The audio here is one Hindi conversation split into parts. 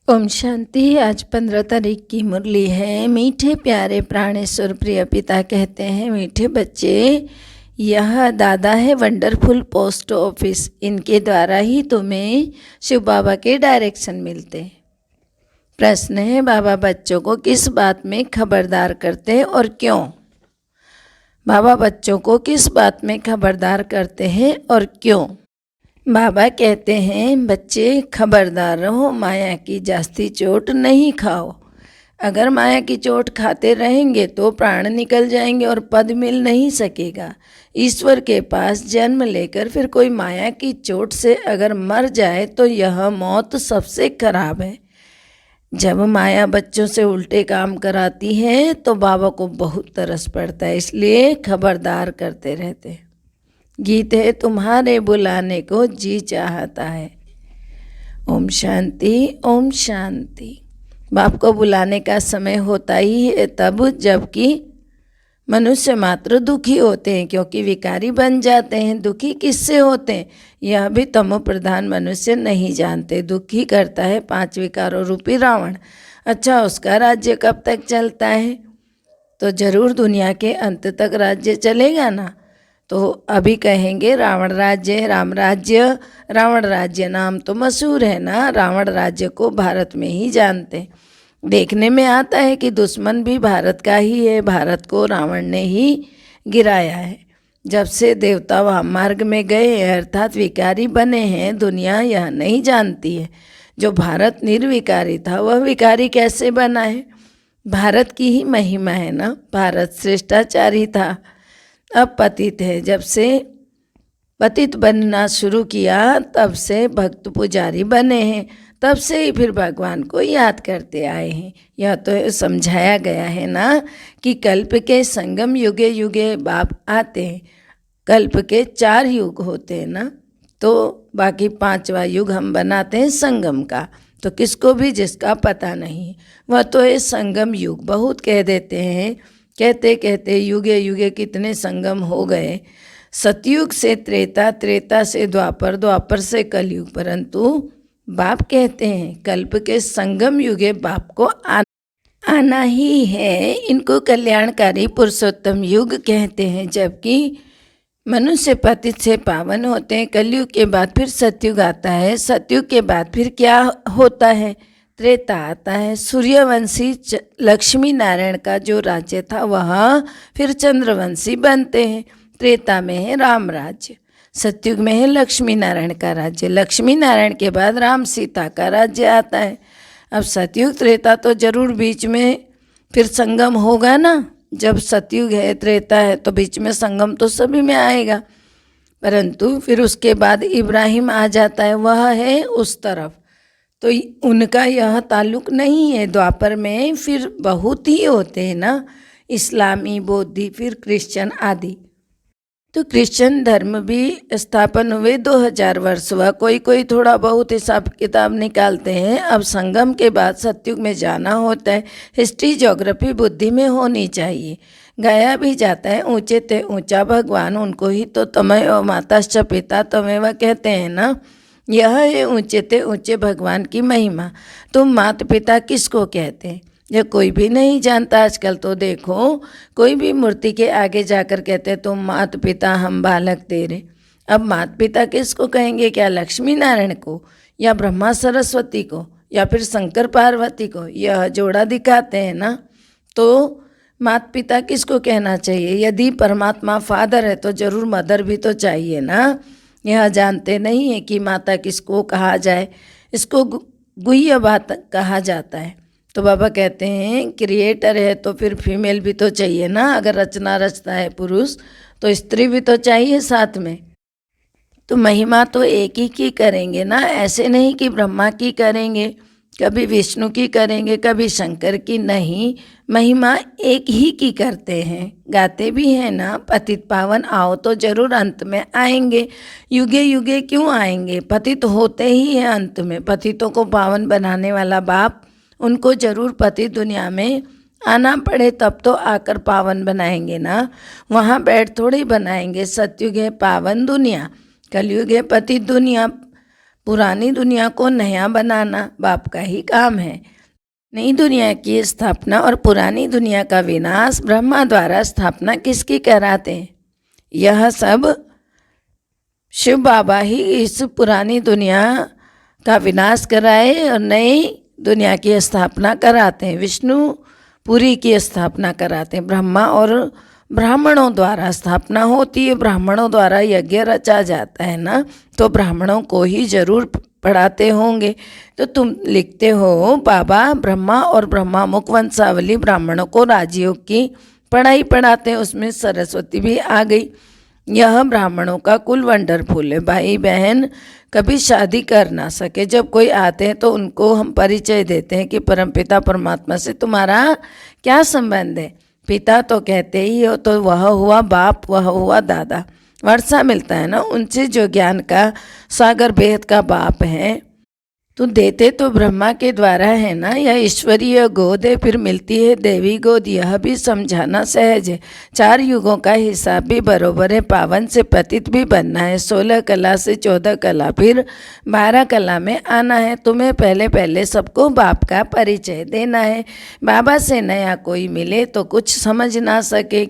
ओम शांति। आज 15 तारीख की मुरली है। मीठे प्यारे प्राणेश्वर प्रिय पिता कहते हैं, मीठे बच्चे, यह दादा है वंडरफुल पोस्ट ऑफिस। इनके द्वारा ही तुम्हें शिव बाबा के डायरेक्शन मिलते हैं। प्रश्न है, बाबा बच्चों को किस बात में खबरदार करते हैं और क्यों? बाबा बच्चों को किस बात में खबरदार करते हैं और क्यों? बाबा कहते हैं, बच्चे खबरदार रहो, माया की जास्ती चोट नहीं खाओ। अगर माया की चोट खाते रहेंगे तो प्राण निकल जाएंगे और पद मिल नहीं सकेगा। ईश्वर के पास जन्म लेकर फिर कोई माया की चोट से अगर मर जाए तो यह मौत सबसे खराब है। जब माया बच्चों से उल्टे काम कराती है तो बाबा को बहुत तरस पड़ता है, इसलिए खबरदार करते रहते हैं। गीत है, तुम्हारे बुलाने को जी चाहता है। ओम शांति, ओम शांति। बाप को बुलाने का समय होता ही है तब जबकि मनुष्य मात्र दुखी होते हैं, क्योंकि विकारी बन जाते हैं। दुखी किससे होते हैं यह भी तमो प्रधान मनुष्य नहीं जानते। दुखी करता है 5 विकारों रूपी रावण। अच्छा, उसका राज्य कब तक चलता है? तो जरूर दुनिया के अंत तक राज्य चलेगा ना। तो अभी कहेंगे रावण राज्य, राम राज्य। रावण राज्य नाम तो मशहूर है ना, रावण राज्य को भारत में ही जानते हैं। देखने में आता है कि दुश्मन भी भारत का ही है। भारत को रावण ने ही गिराया है। जब से देवता वहाँ मार्ग में गए हैं, अर्थात विकारी बने हैं, दुनिया यह नहीं जानती है जो भारत निर्विकारी था वह विकारी कैसे बना है। भारत की ही महिमा है ना। भारत श्रेष्ठाचारी था, अब पतित है। जब से पतित बनना शुरू किया तब से भक्त पुजारी बने हैं, तब से ही फिर भगवान को याद करते आए हैं। यह तो समझाया गया है ना कि कल्प के संगम युगे युगे बाप आते हैं। कल्प के 4 युग होते हैं ना, तो बाकी 5वां युग हम बनाते हैं संगम का। तो किसको भी जिसका पता नहीं वह तो है संगम युग। बहुत कह देते हैं, कहते कहते युगे युगे कितने संगम हो गए। सतयुग से त्रेता, त्रेता से द्वापर, द्वापर से कलयुग। परंतु बाप कहते हैं कल्प के संगम युगे बाप को आना ही है। इनको कल्याणकारी पुरुषोत्तम युग कहते हैं। जबकि मनुष्य पतित से पावन होते हैं। कलयुग के बाद फिर सतयुग आता है। सतयुग के बाद फिर क्या होता है? त्रेता आता है। सूर्यवंशी लक्ष्मी नारायण का जो राज्य था वह फिर चंद्रवंशी बनते हैं। त्रेता में है राम राज्य, सतयुग में है लक्ष्मी नारायण का राज्य। लक्ष्मी नारायण के बाद राम सीता का राज्य आता है। अब सतयुग त्रेता तो जरूर बीच में फिर संगम होगा ना। जब सतयुग है, त्रेता है, तो बीच में संगम तो सभी में आएगा। परंतु फिर उसके बाद इब्राहिम आ जाता है, वह है उस तरफ, तो उनका यह ताल्लुक नहीं है। द्वापर में फिर बहुत ही होते हैं ना, इस्लामी, बौद्धी, फिर क्रिश्चियन आदि। तो क्रिश्चियन धर्म भी स्थापन हुए 2000 वर्ष हुआ। कोई कोई थोड़ा बहुत हिसाब किताब निकालते हैं। अब संगम के बाद सतयुग में जाना होता है। हिस्ट्री ज्योग्राफी बुद्धि में होनी चाहिए। गाया भी जाता है, ऊंचे ते ऊंचा भगवान, उनको ही तो तमेव माताश्च पिता तमेव कहते हैं ना। यह है ऊंचे ते ऊंचे भगवान की महिमा। तो माता पिता किसको कहते हैं यह कोई भी नहीं जानता। आजकल तो देखो, कोई भी मूर्ति के आगे जाकर कहते हैं तुम माता पिता हम बालक तेरे। अब माता पिता किसको कहेंगे? क्या लक्ष्मी नारायण को, या ब्रह्मा सरस्वती को, या फिर शंकर पार्वती को? यह जोड़ा दिखाते हैं ना। तो माता पिता किसको कहना चाहिए? यदि परमात्मा फादर है तो जरूर मदर भी तो चाहिए ना। यह जानते नहीं है कि माता किसको कहा जाए। इसको गुह्य बात कहा जाता है। तो बाबा कहते हैं क्रिएटर है तो फिर फीमेल भी तो चाहिए ना। अगर रचना रचता है पुरुष तो स्त्री भी तो चाहिए साथ में। तो महिमा तो एक ही की करेंगे ना। ऐसे नहीं कि ब्रह्मा की करेंगे, कभी विष्णु की करेंगे, कभी शंकर की, नहीं। महिमा एक ही की करते हैं। गाते भी हैं ना, पतित पावन आओ तो जरूर अंत में आएंगे। युगे युगे क्यों आएंगे? पतित होते ही हैं अंत में। पतितों को पावन बनाने वाला बाप, उनको जरूर पतित दुनिया में आना पड़े तब तो आकर पावन बनाएंगे ना। वहाँ बैठ थोड़ी बनाएंगे। सतयुग है पावन दुनिया, कलयुग है पतित दुनिया। पुरानी दुनिया को नया बनाना बाप का ही काम है। नई दुनिया की स्थापना और पुरानी दुनिया का विनाश ब्रह्मा द्वारा स्थापना किसकी कराते हैं? यह सब शिव बाबा ही इस पुरानी दुनिया का विनाश कराए और नई दुनिया की स्थापना कराते हैं। विष्णु पुरी की स्थापना कराते हैं। ब्रह्मा और ब्राह्मणों द्वारा स्थापना होती है, ब्राह्मणों द्वारा यज्ञ रचा जाता है ना, तो ब्राह्मणों को ही जरूर पढ़ाते होंगे। तो तुम लिखते हो बाबा ब्रह्मा और ब्रह्मा मुख वंशावली ब्राह्मणों को राजयोग की पढ़ाई पढ़ाते हैं, उसमें सरस्वती भी आ गई। यह ब्राह्मणों का कुल वंडरफुल है। भाई बहन कभी शादी कर ना सके, जब कोई आते हैं तो उनको हम परिचय देते हैं कि परमपिता परमात्मा से तुम्हारा क्या संबंध है। पिता तो कहते ही हो, तो वह हुआ बाप, वह हुआ दादा। वर्षा मिलता है ना उनसे, जो ज्ञान का सागर बेहद का बाप है। तो देते तो ब्रह्मा के द्वारा है ना, यह ईश्वरीय गोद है, फिर मिलती है देवी गोद। यह भी समझाना सहज है। 4 युगों का हिसाब भी बरोबर है। पावन से पतित भी बनना है। 16 कला से 14 कला, फिर 12 कला में आना है। तुम्हें पहले पहले सबको बाप का परिचय देना है। बाबा से नया कोई मिले तो कुछ समझ ना सके,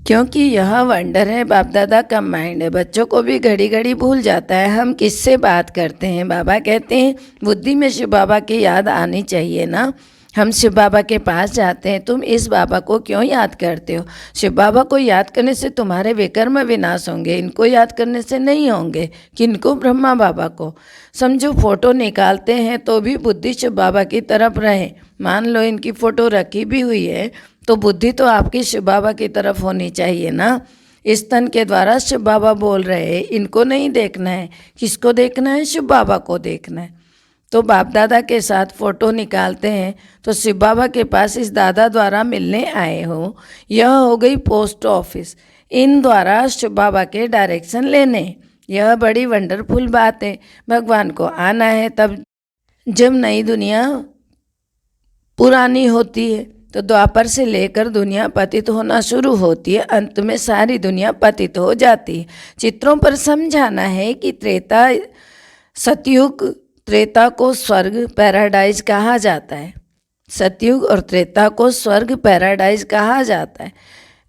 क्योंकि यह वंडर है। बाप दादा का माइंड है, बच्चों को भी घड़ी घड़ी भूल जाता है। हम किससे बात करते हैं? बाबा कहते हैं बुद्धि में शिव बाबा की याद आनी चाहिए ना। हम शिव बाबा के पास जाते हैं, तुम इस बाबा को क्यों याद करते हो? शिव बाबा को याद करने से तुम्हारे विकर्म विनाश होंगे, इनको याद करने से नहीं होंगे। किनको? ब्रह्मा बाबा को। समझो फोटो निकालते हैं तो भी बुद्धि शिव बाबा की तरफ रहे। मान लो इनकी फ़ोटो रखी भी हुई है तो बुद्धि तो आपकी शिव बाबा की तरफ होनी चाहिए ना। इस तन के द्वारा शिव बाबा बोल रहे हैं, इनको नहीं देखना है। किसको देखना है? शिव बाबा को देखना है। तो बाप दादा के साथ फ़ोटो निकालते हैं तो शिव बाबा के पास इस दादा द्वारा मिलने आए हो। यह हो गई पोस्ट ऑफिस। इन द्वारा शिव बाबा के डायरेक्शन लेने, यह बड़ी वंडरफुल बात है। भगवान को आना है तब जब नई दुनिया पुरानी होती है, तो द्वापर से लेकर दुनिया पतित होना शुरू होती है, अंत में सारी दुनिया पतित हो जाती है। चित्रों पर समझाना है कि त्रेता को स्वर्ग पैराडाइज कहा जाता है। सतयुग और त्रेता को स्वर्ग पैराडाइज कहा जाता है।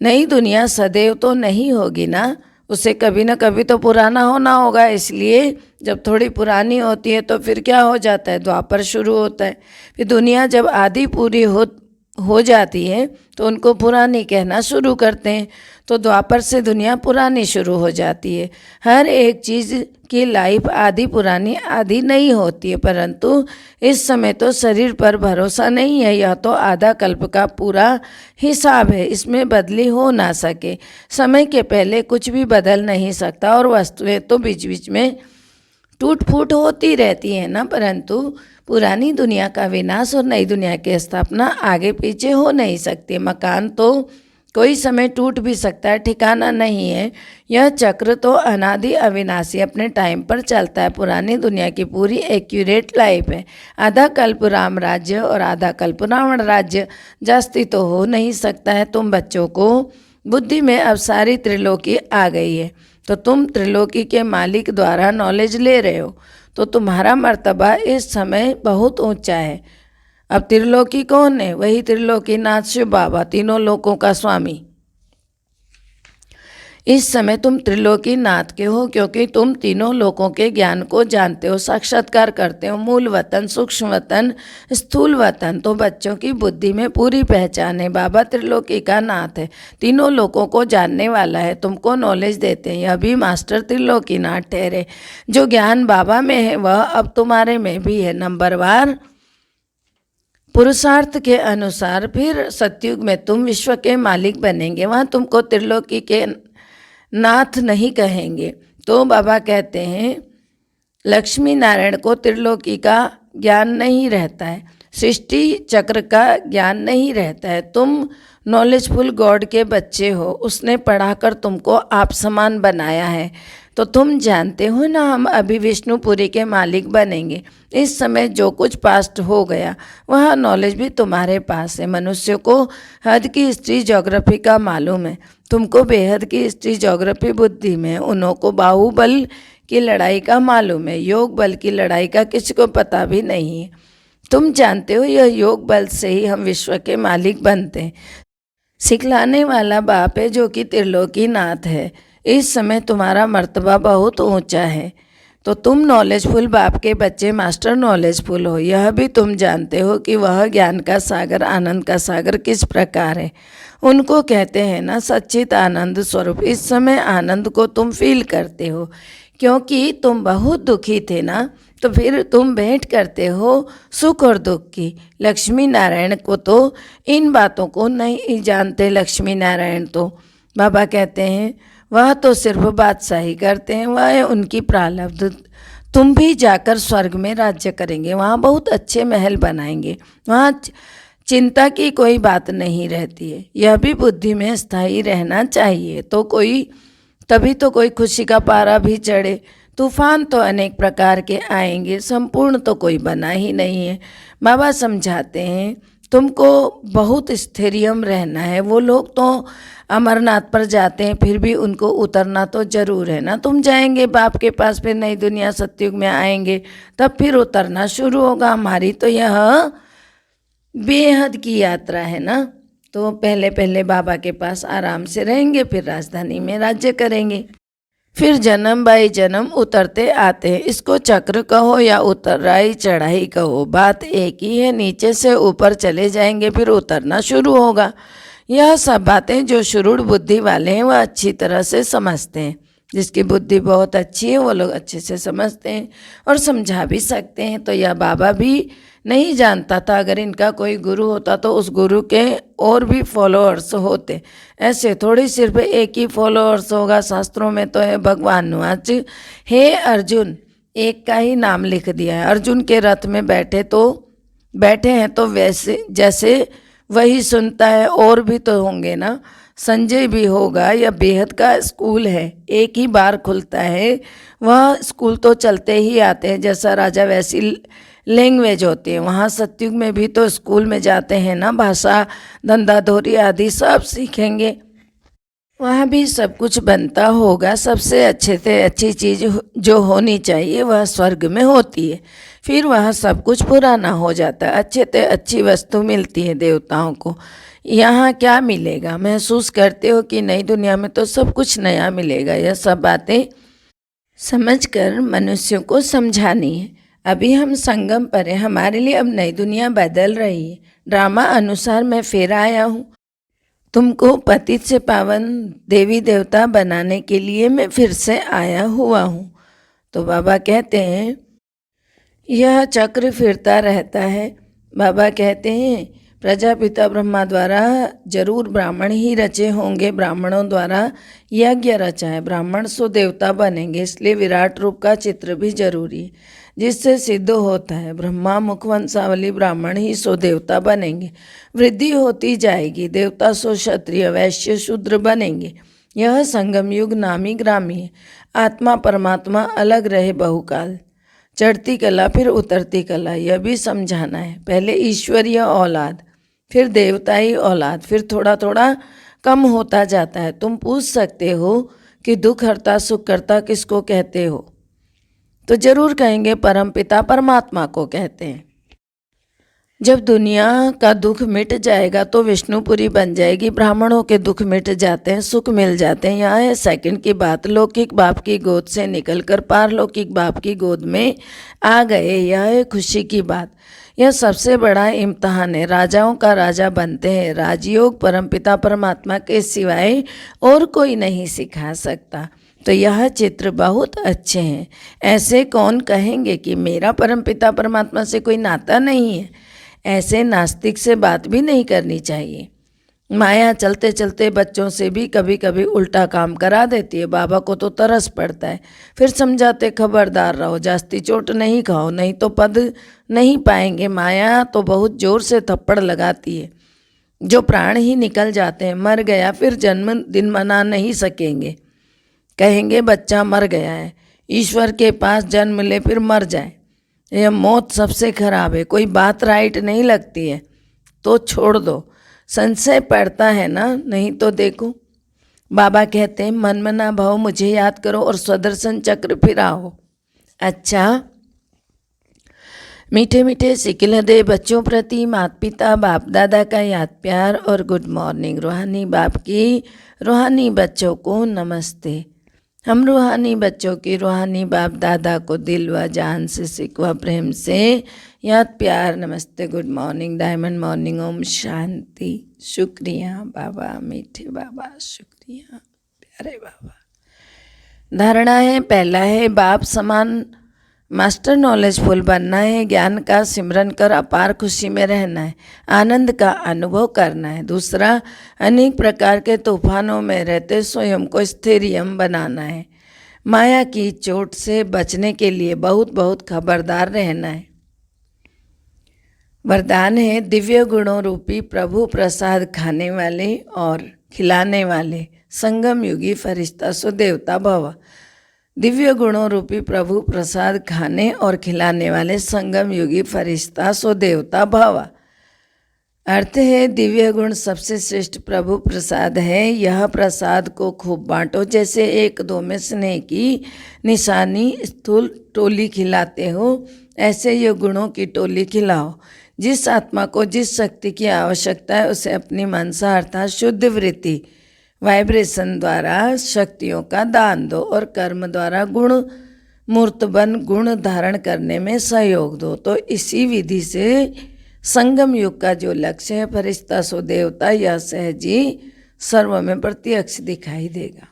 नई दुनिया सदैव तो नहीं होगी ना, उसे कभी ना कभी तो पुराना होना होगा। इसलिए जब थोड़ी पुरानी होती है तो फिर क्या हो जाता है? द्वापर शुरू होता है। फिर दुनिया जब आधी पूरी हो जाती है तो उनको पुरानी कहना शुरू करते हैं। तो द्वापर से दुनिया पुरानी शुरू हो जाती है। हर एक चीज़ की लाइफ आधी पुरानी आधी नहीं होती है, परंतु इस समय तो शरीर पर भरोसा नहीं है। यह तो आधा कल्प का पूरा हिसाब है, इसमें बदली हो ना सके। समय के पहले कुछ भी बदल नहीं सकता और वस्तुएं तो बीच बीच में टूट फूट होती रहती है ना, परंतु पुरानी दुनिया का विनाश और नई दुनिया की स्थापना आगे पीछे हो नहीं सकती। मकान तो कोई समय टूट भी सकता है, ठिकाना नहीं है। यह चक्र तो अनादि अविनाशी अपने टाइम पर चलता है। पुरानी दुनिया की पूरी एक्यूरेट लाइफ है। आधा कल्प राम राज्य और आधा कल्प रावण राज्य, जास्ती तो हो नहीं सकता है। तुम बच्चों को बुद्धि में अब सारी त्रिलोकी आ गई है, तो तुम त्रिलोकी के मालिक द्वारा नॉलेज ले रहे हो, तो तुम्हारा मर्तबा इस समय बहुत ऊंचा है। अब त्रिलोकी कौन है? वही त्रिलोकीनाथ शिव बाबा, तीनों लोकों का स्वामी। इस समय तुम त्रिलोकीनाथ के हो, क्योंकि तुम तीनों लोकों के ज्ञान को जानते हो, साक्षात्कार करते हो। मूल वतन, सूक्ष्म वतन, स्थूल वतन तो बच्चों की बुद्धि में पूरी पहचान है। बाबा त्रिलोकी का नाथ है, तीनों लोकों को जानने वाला है, तुमको नॉलेज देते हैं। यह भी मास्टर त्रिलोकीनाथ ठहरे। जो ज्ञान बाबा में है वह अब तुम्हारे में भी है। नंबरवार पुरुषार्थ के अनुसार फिर सतयुग में तुम विश्व के मालिक बनेंगे। वहाँ तुमको त्रिलोकी के नाथ नहीं कहेंगे। तो बाबा कहते हैं लक्ष्मी नारायण को त्रिलोकी का ज्ञान नहीं रहता है, सृष्टि चक्र का ज्ञान नहीं रहता है। तुम नॉलेजफुल गॉड के बच्चे हो, उसने पढ़ाकर तुमको आप समान बनाया है। तो तुम जानते हो ना, हम अभी विष्णुपुरी के मालिक बनेंगे। इस समय जो कुछ पास्ट हो गया वह नॉलेज भी तुम्हारे पास है। मनुष्य को हद की हिस्ट्री ज्योग्राफी का मालूम है, तुमको बेहद की हिस्ट्री ज्योग्राफी बुद्धि में। उन्हों को बाहुबल की लड़ाई का मालूम है, योग बल की लड़ाई का किसी को पता भी नहीं है। तुम जानते हो यह योग बल से ही हम विश्व के मालिक बनते हैं। सिखलाने वाला बाप है जो कि त्रिलोकीनाथ है। इस समय तुम्हारा मर्तबा बहुत ऊंचा है, तो तुम नॉलेजफुल बाप के बच्चे मास्टर नॉलेजफुल हो। यह भी तुम जानते हो कि वह ज्ञान का सागर, आनंद का सागर किस प्रकार है। उनको कहते हैं ना सच्चित आनंद स्वरूप। इस समय आनंद को तुम फील करते हो, क्योंकि तुम बहुत दुखी थे ना, तो फिर तुम भेंट करते हो सुख और दुख की। लक्ष्मी नारायण को तो इन बातों को नहीं जानते। लक्ष्मी नारायण तो बाबा कहते हैं वह तो सिर्फ बादशाही करते हैं, वह है उनकी प्रारब्ध। तुम भी जाकर स्वर्ग में राज्य करेंगे, वहाँ बहुत अच्छे महल बनाएंगे, वहाँ चिंता की कोई बात नहीं रहती है। यह भी बुद्धि में स्थायी रहना चाहिए, तो कोई तभी तो कोई खुशी का पारा भी चढ़े। तूफान तो अनेक प्रकार के आएंगे, संपूर्ण तो कोई बना ही नहीं है। बाबा समझाते हैं तुमको बहुत स्थिरियम रहना है। वो लोग तो अमरनाथ पर जाते हैं, फिर भी उनको उतरना तो जरूर है ना। तुम जाएंगे बाप के पास, फिर नई दुनिया सतयुग में आएंगे, तब फिर उतरना शुरू होगा। हमारी तो यह बेहद की यात्रा है ना। तो पहले पहले बाबा के पास आराम से रहेंगे, फिर राजधानी में राज्य करेंगे, फिर जन्म बाई जन्म उतरते आते हैं। इसको चक्र कहो या उतराई चढ़ाई कहो, बात एक ही है। नीचे से ऊपर चले जाएंगे, फिर उतरना शुरू होगा। यह सब बातें जो शुरूढ़ बुद्धि वाले हैं वह अच्छी तरह से समझते हैं। जिसकी बुद्धि बहुत अच्छी है वो लोग अच्छे से समझते हैं और समझा भी सकते हैं। तो यह बाबा भी नहीं जानता था, अगर इनका कोई गुरु होता तो उस गुरु के और भी फॉलोअर्स होते। ऐसे थोड़ी सिर्फ एक ही फॉलोअर्स होगा। शास्त्रों में तो है भगवान आज हे अर्जुन, एक का ही नाम लिख दिया है। अर्जुन के रथ में बैठे हैं तो वैसे जैसे वही सुनता है, और भी तो होंगे ना। संजय भी होगा। यह बेहद का स्कूल है, एक ही बार खुलता है। वह स्कूल तो चलते ही आते हैं, जैसा राजा वैसी लैंग्वेज होती है। वहाँ सतयुग में भी तो स्कूल में जाते हैं ना, भाषा धंधा धोरी आदि सब सीखेंगे। वहाँ भी सब कुछ बनता होगा। सबसे अच्छे से अच्छी चीज़ जो होनी चाहिए वह स्वर्ग में होती है। फिर वहाँ सब कुछ पुराना हो जाता है, अच्छे से अच्छी वस्तु मिलती है देवताओं को। यहाँ क्या मिलेगा? महसूस करते हो कि नई दुनिया में तो सब कुछ नया मिलेगा। यह सब बातें समझकर मनुष्यों को समझानी है। अभी हम संगम पर हैं, हमारे लिए अब नई दुनिया बदल रही है। ड्रामा अनुसार मैं फिर आया हूँ। तुमको पतित से पावन देवी देवता बनाने के लिए मैं फिर से आया हुआ हूँ। तो बाबा कहते हैं यह चक्र फिरता रहता है। बाबा कहते हैं प्रजापिता ब्रह्मा द्वारा जरूर ब्राह्मण ही रचे होंगे, ब्राह्मणों द्वारा यज्ञ रचा है, ब्राह्मण सो देवता बनेंगे। इसलिए विराट रूप का चित्र भी जरूरी है, जिससे सिद्ध होता है ब्रह्मा मुख वंशावली ब्राह्मण ही सो देवता बनेंगे। वृद्धि होती जाएगी, देवता सो क्षत्रिय वैश्य शूद्र बनेंगे। यह संगम युग नामी ग्रामी है। आत्मा परमात्मा अलग रहे बहुकाल। चढ़ती कला फिर उतरती कला, यह भी समझाना है। पहले ईश्वरीय औलाद, फिर देवताई औलाद, फिर थोड़ा थोड़ा कम होता जाता है। तुम पूछ सकते हो कि दुख हरता सुख करता किसको कहते हो, तो जरूर कहेंगे परमपिता परमात्मा को कहते हैं। जब दुनिया का दुख मिट जाएगा तो विष्णुपुरी बन जाएगी। ब्राह्मणों के दुख मिट जाते हैं, सुख मिल जाते हैं। यहाँ है सेकंड की बात। लौकिक बाप की गोद से निकलकर पारलौकिक बाप की गोद में आ गए, यह है खुशी की बात। यह सबसे बड़ा इम्तहान है। राजाओं का राजा बनते हैं। राजयोग परमपिता परमात्मा के सिवाय और कोई नहीं सिखा सकता। तो यह चित्र बहुत अच्छे हैं। ऐसे कौन कहेंगे कि मेरा परमपिता परमात्मा से कोई नाता नहीं है? ऐसे नास्तिक से बात भी नहीं करनी चाहिए। माया चलते चलते बच्चों से भी कभी कभी उल्टा काम करा देती है। बाबा को तो तरस पड़ता है, फिर समझाते खबरदार रहो, जास्ती चोट नहीं खाओ, नहीं तो पद नहीं पाएंगे। माया तो बहुत जोर से थप्पड़ लगाती है, जो प्राण ही निकल जाते हैं। मर गया फिर जन्म दिन मना नहीं सकेंगे, कहेंगे बच्चा मर गया है। ईश्वर के पास जन्म ले फिर मर जाए, यह मौत सबसे खराब है। कोई बात राइट नहीं लगती है तो छोड़ दो। संशय पड़ता है ना, नहीं तो देखो बाबा कहते हैं मन मना भव, मुझे याद करो और स्वदर्शन चक्र फिराओ। अच्छा, मीठे मीठे सिकिल हृदय बच्चों प्रति माता पिता बाप दादा का याद प्यार और गुड मॉर्निंग। रूहानी बाप की रूहानी बच्चों को नमस्ते। हम रूहानी बच्चों की रूहानी बाप दादा को दिल व जान से सिकवा प्रेम से याद प्यार नमस्ते, good morning, diamond morning, Om Shanti. शुक्रिया बाबा, मीठे बाबा, शुक्रिया प्यारे बाबा। धारणा है, पहला है बाप समान मास्टर नॉलेजफुल बनना है, ज्ञान का सिमरन कर अपार खुशी में रहना है, आनंद का अनुभव करना है। दूसरा, अनेक प्रकार के तूफानों में रहते स्वयं को स्थिरियम बनाना है। माया की चोट से बचने के लिए बहुत बहुत खबरदार रहना है। वरदान है, दिव्य गुणों रूपी प्रभु प्रसाद खाने वाले और खिलाने वाले संगम युगी फरिश्ता सो देवता भव। दिव्य गुणों रूपी प्रभु प्रसाद खाने और खिलाने वाले संगम युगी फरिश्ता सो देवता भव। अर्थ है, दिव्य गुण सबसे श्रेष्ठ प्रभु प्रसाद है। यह प्रसाद को खूब बांटो, जैसे एक दो में स्नेह की निशानी स्थूल टोली खिलाते हो, ऐसे ये गुणों की टोली खिलाओ। जिस आत्मा को जिस शक्ति की आवश्यकता है उसे अपनी मनसा अर्थात शुद्ध वृत्ति वाइब्रेशन द्वारा शक्तियों का दान दो और कर्म द्वारा गुण मूर्त बन गुण धारण करने में सहयोग दो। तो इसी विधि से संगम युग का जो लक्ष्य है फरिश्ता सो देवता, यह सहजी सर्व में प्रत्यक्ष दिखाई देगा।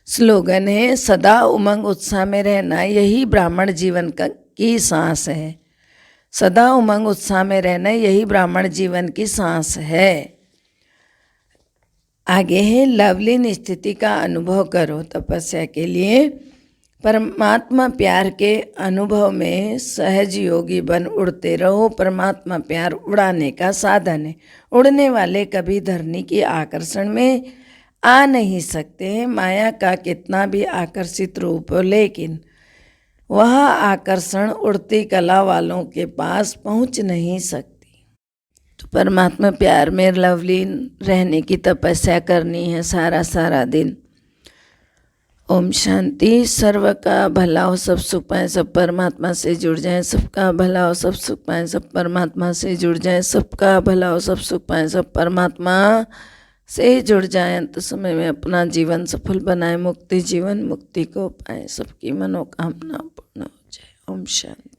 स्लोगन है, सदा उमंग उत्साह में रहना यही ब्राह्मण जीवन की सांस है। सदा उमंग उत्साह में रहना यही ब्राह्मण जीवन की सांस है। आगे है, लवलीन स्थिति का अनुभव करो। तपस्या के लिए परमात्मा प्यार के अनुभव में सहज योगी बन उड़ते रहो। परमात्मा प्यार उड़ाने का साधन है। उड़ने वाले कभी धरनी की आकर्षण में आ नहीं सकते। माया का कितना भी आकर्षित रूप हो, लेकिन वह आकर्षण उड़ती कला वालों के पास पहुंच नहीं सकती। तो परमात्मा प्यार में लवलीन रहने की तपस्या करनी है सारा दिन। ओम शांति। सर्व का भला हो, सब सुख पाएं, सब परमात्मा से जुड़ जाएं। सबका भला हो, सब सुख पाएं, सब परमात्मा से जुड़ जाएं। सबका भला हो, सब सुख पाएं, सब परमात्मा से जुड़ जाएं। अंत समय में अपना जीवन सफल बनाएं, मुक्ति जीवन मुक्ति को पाएं, सबकी मनोकामना पूर्ण हो जाए। ओम शांति।